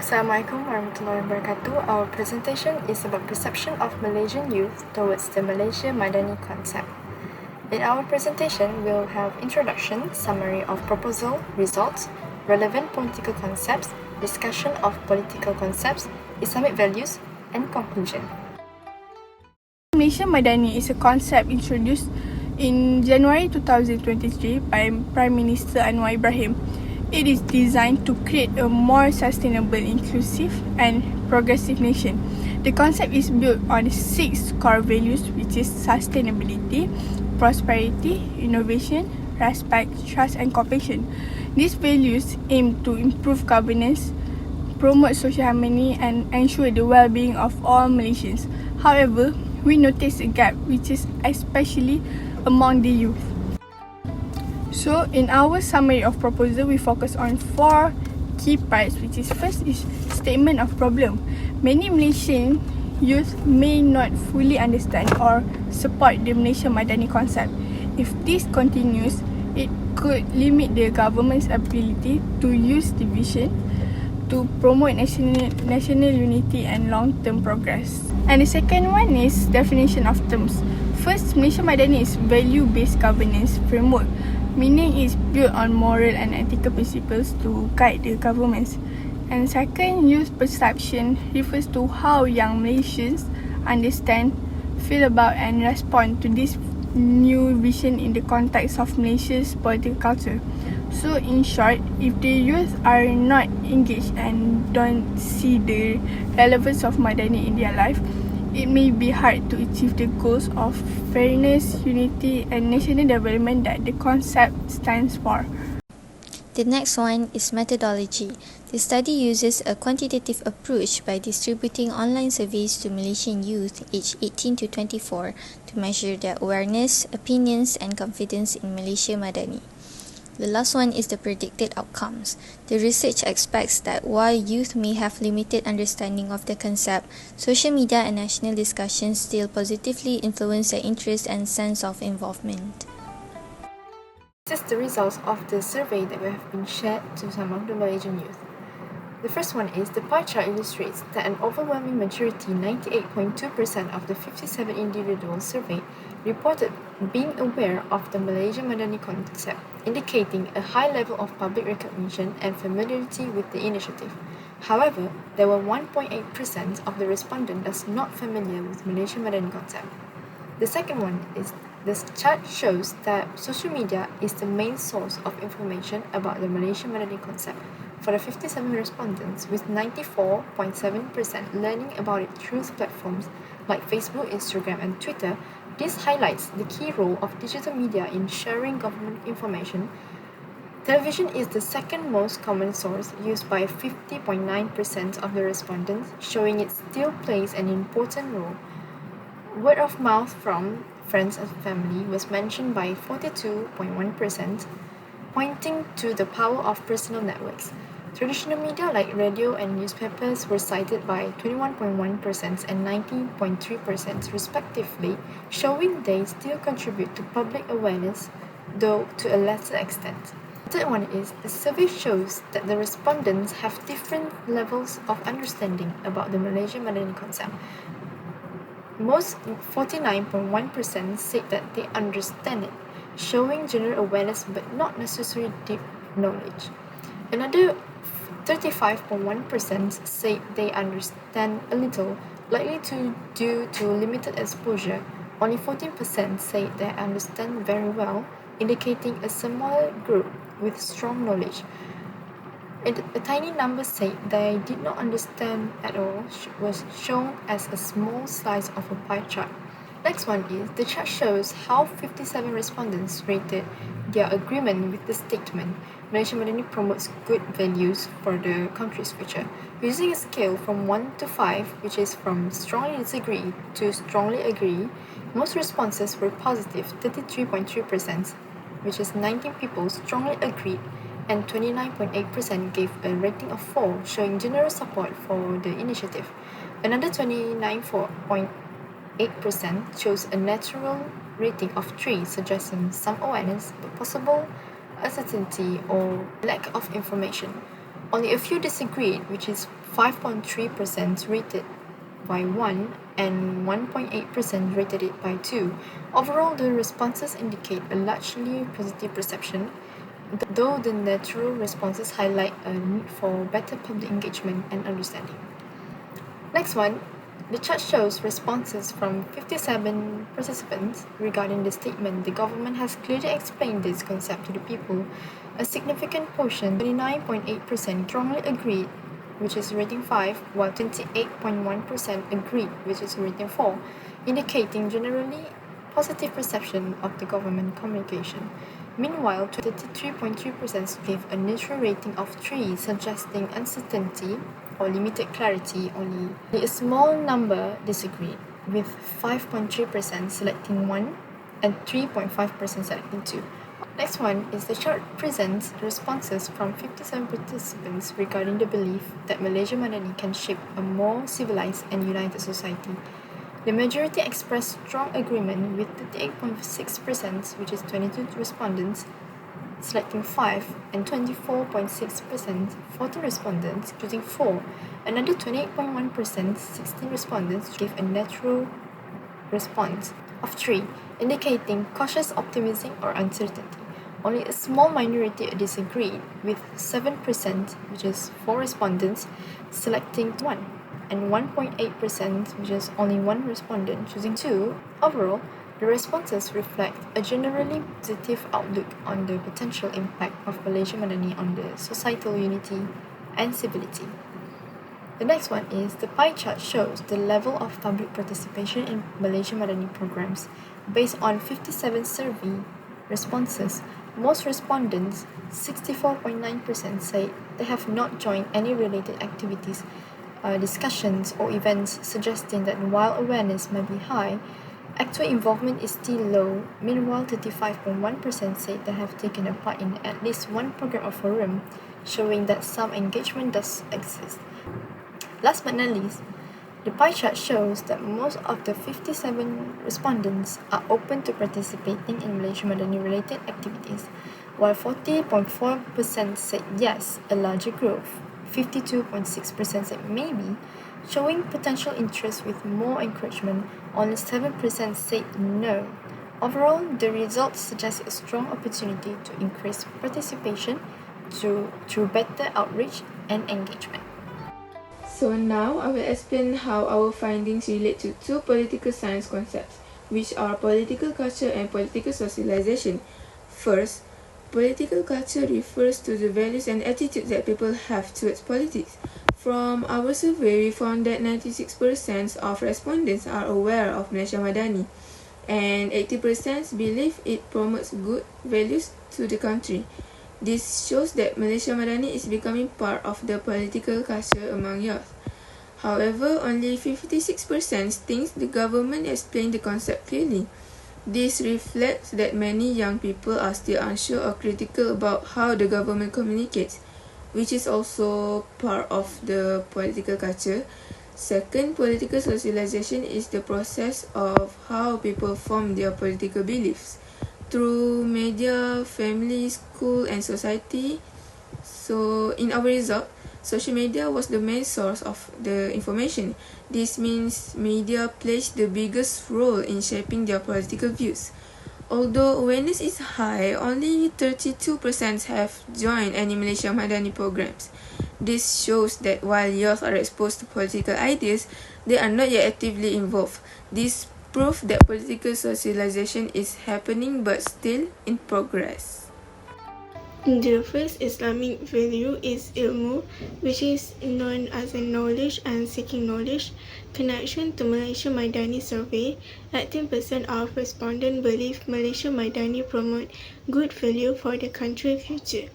Assalamualaikum warahmatullahi wabarakatuh. Our presentation is about perception of Malaysian youth towards the Malaysia Madani concept. In our presentation, we'll have introduction, summary of proposal, results, relevant political concepts, discussion of political concepts, Islamic values, and conclusion. Malaysia Madani is a concept introduced in January 2023 by Prime Minister Anwar Ibrahim. It is designed to create a more sustainable, inclusive and progressive nation. The concept is built on 6 core values, which is sustainability, prosperity, innovation, respect, trust and cooperation. These values aim to improve governance, promote social harmony and ensure the well-being of all Malaysians. However, we notice a gap, which is especially among the youth. So, in our summary of proposal, we focus on 4 key parts, which is first is statement of problem. Many Malaysian youth may not fully understand or support the Malaysia Madani concept. If this continues, it could limit the government's ability to use the vision to promote national unity and long-term progress. And the second one is definition of terms. First, Malaysia Madani is value-based governance framework, meaning it's built on moral and ethical principles to guide the governments. And second, youth perception refers to how young Malaysians understand, feel about and respond to this new vision in the context of Malaysia's political culture. So in short, if the youth are not engaged and don't see the relevance of Madani in their life, it may be hard to achieve the goals of fairness, unity and national development that the concept stands for. The next one is methodology. The study uses a quantitative approach by distributing online surveys to Malaysian youth aged 18 to 24 to measure their awareness, opinions and confidence in Malaysia Madani. The last one is the predicted outcomes. The research expects that while youth may have limited understanding of the concept, social media and national discussions still positively influence their interest and sense of involvement. This is the results of the survey that we have been shared to some of the Malaysian youth. The first one is the pie chart illustrates that an overwhelming majority, 98.2% of the 57 individuals surveyed, reported being aware of the Malaysia Madani concept, indicating a high level of public recognition and familiarity with the initiative. However, there were 1.8% of the respondents not familiar with Malaysia Madani concept. The second one is this chart shows that social media is the main source of information about the Malaysia Madani concept for the 57 respondents, with 94.7% learning about it through platforms like Facebook, Instagram and Twitter. This highlights the key role of digital media in sharing government information. Television is the second most common source used by 50.9% of the respondents, showing it still plays an important role. Word of mouth from friends and family was mentioned by 42.1%, pointing to the power of personal networks. Traditional media like radio and newspapers were cited by 21.1% and 19.3% respectively, showing they still contribute to public awareness, though to a lesser extent. The third one is the survey shows that the respondents have different levels of understanding about the Malaysia Madani concept. Most 49.1% said that they understand it, showing general awareness but not necessarily deep knowledge. Another 35.1% say they understand a little, likely due to limited exposure. Only 14% say they understand very well, indicating a smaller group with strong knowledge. A tiny number say they did not understand at all was shown as a small slice of a pie chart. Next one is, the chart shows how 57 respondents rated their agreement with the statement Malaysia Madani promotes good values for the country's future. Using a scale from 1 to 5, which is from strongly disagree to strongly agree, most responses were positive, 33.3%, which is 19 people strongly agreed, and 29.8% gave a rating of 4, showing general support for the initiative. Another 29.8% chose a natural rating of 3, suggesting some awareness but possible uncertainty or lack of information. Only a few disagreed, which is 5.3% rated by 1 and 1.8% rated it by 2. Overall, the responses indicate a largely positive perception, though the natural responses highlight a need for better public engagement and understanding. Next one, the chart shows responses from 57 participants regarding the statement the government has clearly explained this concept to the people. A significant portion, 29.8%, strongly agreed, which is rating 5, while 28.1% agreed, which is rating 4, indicating generally positive perception of the government communication. Meanwhile, 23.3% gave a neutral rating of 3, suggesting uncertainty or limited clarity. Only a small number disagreed, with 5.3% selecting 1 and 3.5% selecting 2. Next one is the chart presents responses from 57 participants regarding the belief that Malaysia Madani can shape a more civilized and united society. The majority expressed strong agreement, with 38.6%, which is 22 respondents, selecting 5, and 24.6%, 14 respondents, choosing 4. Another 28.1%, 16 respondents, gave a neutral response of 3, indicating cautious optimism or uncertainty. Only a small minority disagreed, with 7%, which is 4 respondents, selecting 1, and 1.8%, which is only 1 respondent, choosing 2. Overall, the responses reflect a generally positive outlook on the potential impact of Malaysia Madani on the societal unity and civility. The next one is the pie chart shows the level of public participation in Malaysia Madani programs based on 57 survey responses. Most respondents, 64.9%, say they have not joined any related activities, discussions, or events, suggesting that while awareness may be high, actual involvement is still low. Meanwhile, 35.1% say they have taken a part in at least one program or forum, showing that some engagement does exist. Last but not least, the pie chart shows that most of the 57 respondents are open to participating in Malaysia Madani related activities, while 40.4% said yes, a larger growth. 52.6% said maybe, showing potential interest with more encouragement. Only 7% said no. Overall, the results suggest a strong opportunity to increase participation through better outreach and engagement. So now I will explain how our findings relate to two political science concepts, which are political culture and political socialization. First, political culture refers to the values and attitudes that people have towards politics. From our survey, we found that 96% of respondents are aware of Malaysia Madani, and 80% believe it promotes good values to the country. This shows that Malaysia Madani is becoming part of the political culture among youth. However, only 56% thinks the government explained the concept clearly. This reflects that many young people are still unsure or critical about how the government communicates, which is also part of the political culture. Second, political socialization is the process of how people form their political beliefs through media, family, school, and society. So, in our result, social media was the main source of the information. This means media plays the biggest role in shaping their political views. Although awareness is high, only 32% have joined any Malaysia Madani programs. This shows that while youth are exposed to political ideas, they are not yet actively involved. This proves that political socialization is happening but still in progress. The first Islamic value is ilmu, which is known as knowledge and seeking knowledge. Connection to Malaysia Madani survey, 18% of respondents believe Malaysia Madani promote good value for the country future.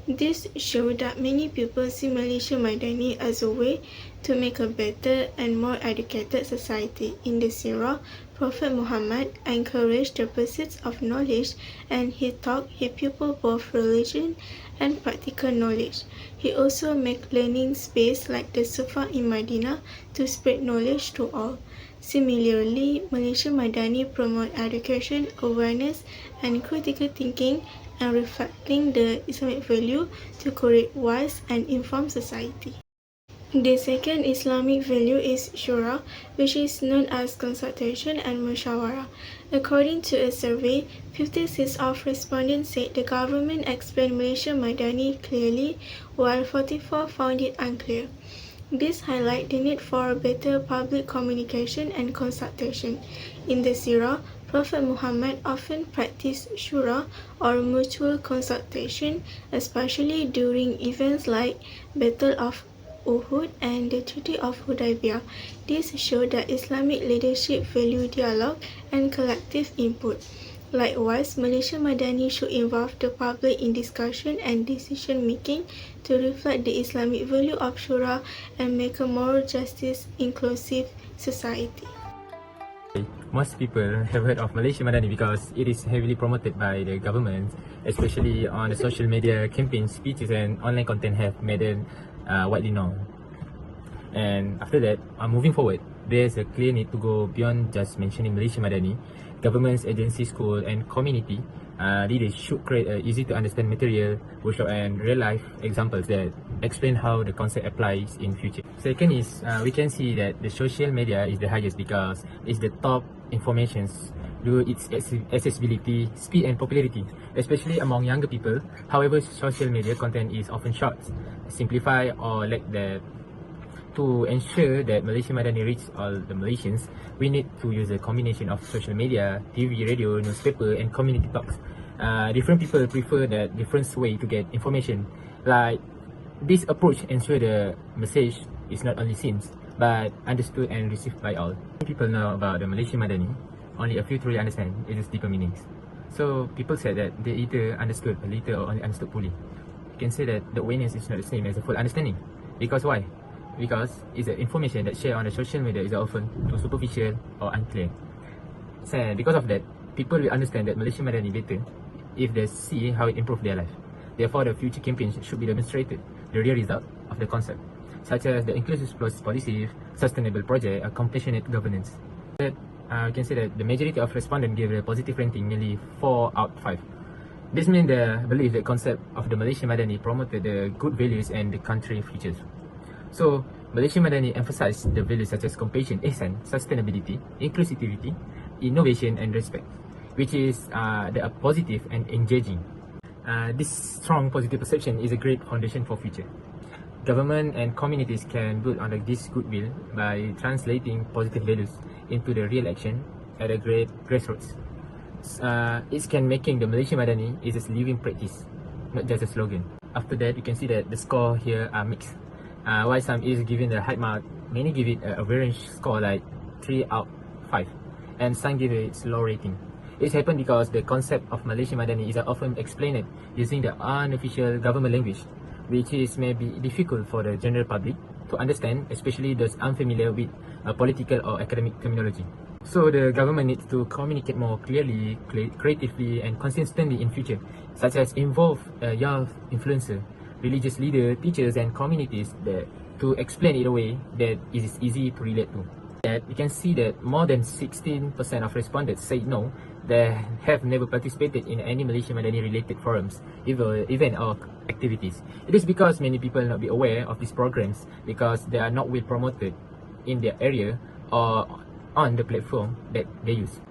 This shows that many people see Malaysia Madani as a way to make a better and more educated society. In the Sirah, Prophet Muhammad encouraged the pursuit of knowledge, and he taught his people both religion and practical knowledge. He also made learning space like the Sufa in Medina to spread knowledge to all. Similarly, Malaysia Madani promote education, awareness, and critical thinking and reflecting the Islamic value to create wise and informed society. The second Islamic value is shura, which is known as consultation and musyawarah. According to a survey, 56% of respondents said the government explained Malaysia Madani clearly, while 44% found it unclear. This highlights the need for better public communication and consultation. In the Sirah, Prophet Muhammad often practiced shura or mutual consultation, especially during events like Battle of Uhud and the Treaty of Hudaybiyah. This showed that Islamic leadership value dialogue and collective input. Likewise, Malaysia Madani should involve the public in discussion and decision-making to reflect the Islamic value of shura and make a more justice, inclusive society. Most people have heard of Malaysia Madani because it is heavily promoted by the government, especially on the social media campaigns, speeches and online content have made it widely known. And after that, moving forward, there's a clear need to go beyond just mentioning Malaysia Madani. Governments, agencies, school and community leaders should create easy to understand material, workshop and real life examples that explain how the concept applies in future. Second is we can see that the social media is the highest because it's the top informations due its accessibility, speed and popularity, especially among younger people. However, social media content is often short, simplified or lack the. To ensure that Malaysia Madani reaches all the Malaysians, we need to use a combination of social media, TV, radio, newspaper and community talks. Different people prefer that different way to get information. Like this approach ensure the message is not only seen but understood and received by all. People know about the Malaysia Madani, only a few truly understand its deeper meanings. So people said that they either understood a little or only understood fully. You can say that the awareness is not the same as a full understanding. Because why? Because it's the information that shared on the social media is often too superficial or unclear. So because of that, people will understand that Malaysia Madani better if they see how it improves their life. Therefore, the future campaigns should be demonstrated the real result of the concept, such as the inclusive policy, sustainable project, or compassionate governance. That we can say that the majority of respondents gave a positive rating, nearly 4 out of 5. This means they believe the concept of the Malaysia Madani promoted the good values and the country features. So, Malaysia Madani emphasized the values such as compassion, ihsan, sustainability, inclusivity, innovation and respect, which is the positive and engaging. This strong positive perception is a great foundation for future. Government and communities can build on this goodwill by translating positive values into the real action at a great grassroots. It can making the Malaysia Madani is a living practice, not just a slogan. After that, you can see that the score here are mixed. While some is given the high mark, many give it a average score like 3 out of 5, and some give it low rating. It's happened because the concept of Malaysia Madani is often explained using the unofficial government language, which is maybe difficult for the general public to understand, especially those unfamiliar with political or academic terminology. So the government needs to communicate more clearly, creatively and consistently in future, such as involve young influencer, religious leaders, teachers and communities to explain it in a way that is easy to relate to. That you can see that more than 16% of respondents said no, they have never participated in any Malaysia Madani related forums, event or activities. It is because many people not be aware of these programs because they are not well promoted in their area or on the platform that they use.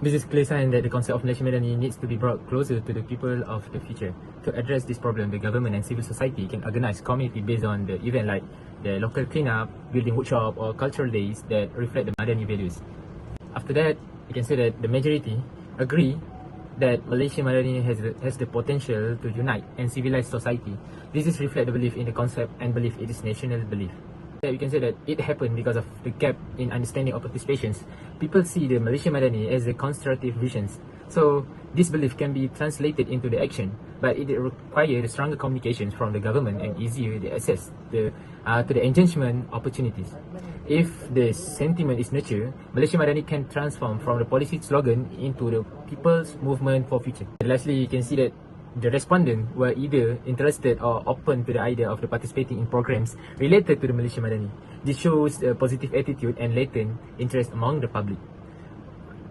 This is a clear sign that the concept of Malaysia Madani needs to be brought closer to the people of the future. To address this problem, the government and civil society can organize community based on the event like the local cleanup, building workshop or cultural days that reflect the Madani values. After that, you can say that the majority agree that Malaysia Madani has the potential to unite and civilize society. This is reflect the belief in the concept and belief it is national belief. We can say that it happened because of the gap in understanding of participations. People see the Malaysia Madani as a constructive visions. So this belief can be translated into the action, but it requires stronger communications from the government and easier the access to the engagement opportunities. If the sentiment is nurtured, Malaysia Madani can transform from the policy slogan into the people's movement for future. And lastly, you can see that the respondents were either interested or open to the idea of the participating in programs related to the Malaysia Madani. This shows a positive attitude and latent interest among the public.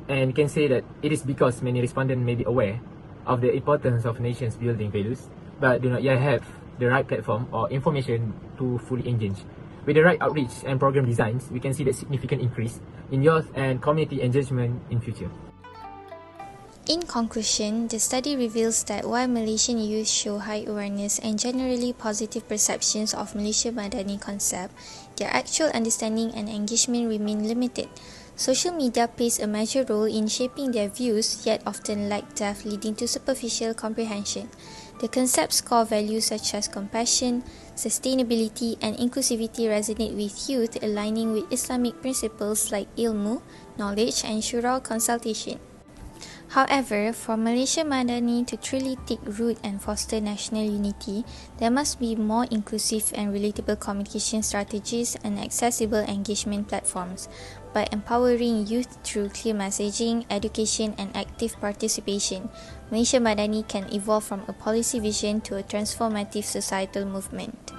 And you can say that it is because many respondents may be aware of the importance of nations building values, but do not yet have the right platform or information to fully engage. With the right outreach and program designs, we can see the significant increase in youth and community engagement in future. In conclusion, the study reveals that while Malaysian youth show high awareness and generally positive perceptions of Malaysia Madani concept, their actual understanding and engagement remain limited. Social media plays a major role in shaping their views, yet often lack depth, leading to superficial comprehension. The concept's core values such as compassion, sustainability, and inclusivity resonate with youth, aligning with Islamic principles like ilmu, knowledge, and shura consultation. However, for Malaysia Madani to truly take root and foster national unity, there must be more inclusive and relatable communication strategies and accessible engagement platforms. By empowering youth through clear messaging, education, and active participation, Malaysia Madani can evolve from a policy vision to a transformative societal movement.